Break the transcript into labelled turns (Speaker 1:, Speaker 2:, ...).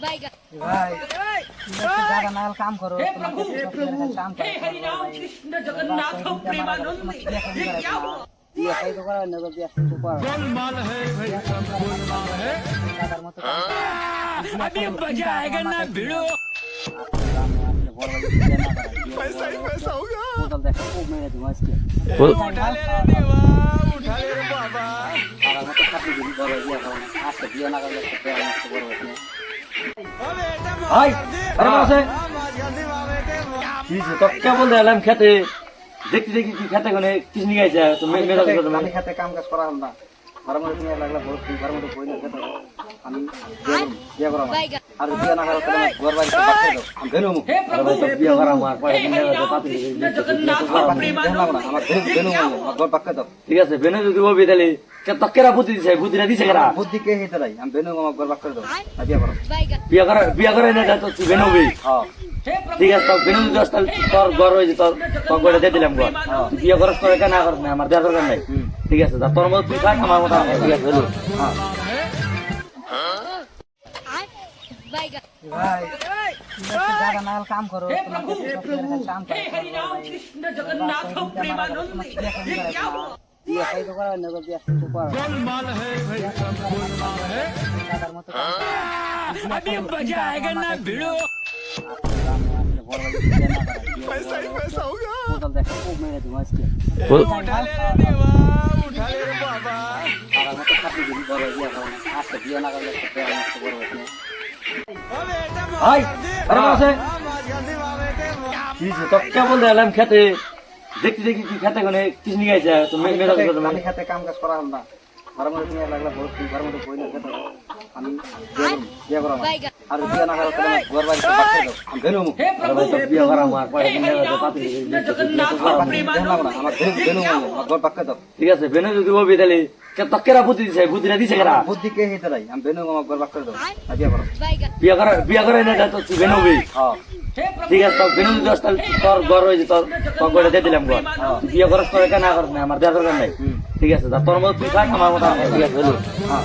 Speaker 1: भाई ज्यादा नाल काम करो काम
Speaker 2: कृष्ण जगन्नाथ प्रेमानंद ये क्या हुआ?
Speaker 1: ये कई तो करो नगर दिया तो पर
Speaker 3: गोलमाल है भाई सब गोलमाल है।
Speaker 1: दादार मत काम
Speaker 2: अभी मजा आएगा ना भिड़ो।
Speaker 3: पैसा ही पैसा होगा।
Speaker 1: होटल देखो खूब मेरे दिमाग के
Speaker 3: उठा ले रे देवा, उठा ले रे बाबा।
Speaker 1: दादार मत खाती दिन करो दिया करो आज के दिया ना कर ले तो मस्त करो इसमें
Speaker 4: हाय अरे बाबा से तो क्या बोल रहे हम खेते देखते देखते कि खेते कोने किस नहीं गए जाए तो मेरा तो
Speaker 1: আমি খেতে কাম কাজ করা হল না ঘরের মধ্যে নিয়ে লাগলা বহুত ঘরের মধ্যে বই না খেতে আমি বিয়ে করা আর বিয়ে না করা তাহলে ঘর বাড়ি বাচ্চা দাও আমি বেনু মুখ
Speaker 4: बिया करा मार पर बिया तो पाती
Speaker 2: जगन्नाथ प्रेमानंद
Speaker 1: আমার বেনু আমার ঘর বাচ্চা দাও
Speaker 4: ठीक है बेने जो वो बिदले के तक्केरा बुद्धि दिसे बुद्धि ना दिसे करा
Speaker 1: বুদ্ধি কে হেতে লাই আমি বেনু আমার ঘর বাচ্চা দাও বিয়ে করো
Speaker 4: बिया करे ना तो तू बेनो भी
Speaker 1: হ্যাঁ
Speaker 4: ठीक है तो बेनो जो अस्ताल तोर घर होई तो तो गोड़े दे दिलाम गो बिया करस करे का ना करस ना हमार दे कर नहीं ठीक है तोर मत तू का हमार मत ठीक है चलो हां
Speaker 1: ভাই ज्यादा नाल काम करो काम
Speaker 2: हे हरि राम कृष्ण जगन्नाथ प्रेमानंद ये क्या हुआ?
Speaker 1: ये कई तो करो नगर दिया तो पर
Speaker 3: गोलमाल है भाई सब गोलमाल है।
Speaker 1: दादार मत काम
Speaker 2: अभी मजा आएगा ना भिड़ो।
Speaker 3: पैसा ही पैसा होगा।
Speaker 1: होटल देखो खूब मेरे दिमाग के
Speaker 3: उठा ले रे देवा, उठा ले रे बाबा।
Speaker 1: दादार मत खाती दिन करो दिया करो आज के दिया ना कर ले तो मस्त करो इसमें
Speaker 4: हाय अरे बाबा से तो क्या बोल रहे हम खेते देखते देखते कि खेते कोने किस नहीं गए जाए तो मेरा तो
Speaker 1: আমি খেতে কাম কাজ করা হল না ঘরের মধ্যে নিয়ে লাগলা বহুত ঘরের মধ্যে বই না খেতে আমি বিয়ে করা আর বিয়ে না করা তাহলে ঘর বাড়ি বাচ্চা দাও আমি বেনু মুখ
Speaker 4: बिया करा मार पर बिया तो पाती
Speaker 2: जगन्नाथ प्रेमानंद
Speaker 1: আমার বেনু আমার ঘর বাচ্চা দাও
Speaker 4: ठीक है बेने जो वो बिदले के तक्केरा बुद्धि दिसे बुद्धि ना दिसे करा
Speaker 1: বুদ্ধি কে হেতে লাই আমি বেনু আমার ঘর বাচ্চা দাও
Speaker 4: बिया करे ना तो तू बेनो भी
Speaker 1: হ্যাঁ
Speaker 4: ठीक है तो बेनो जो अस्ताल तोर घर होई तो तो गोड़े दे दिलाम गो बिया करस करे का ना करस ना हमार दे कर नहीं ठीक है तोर मत तू का हमार मत ठीक है चलो हां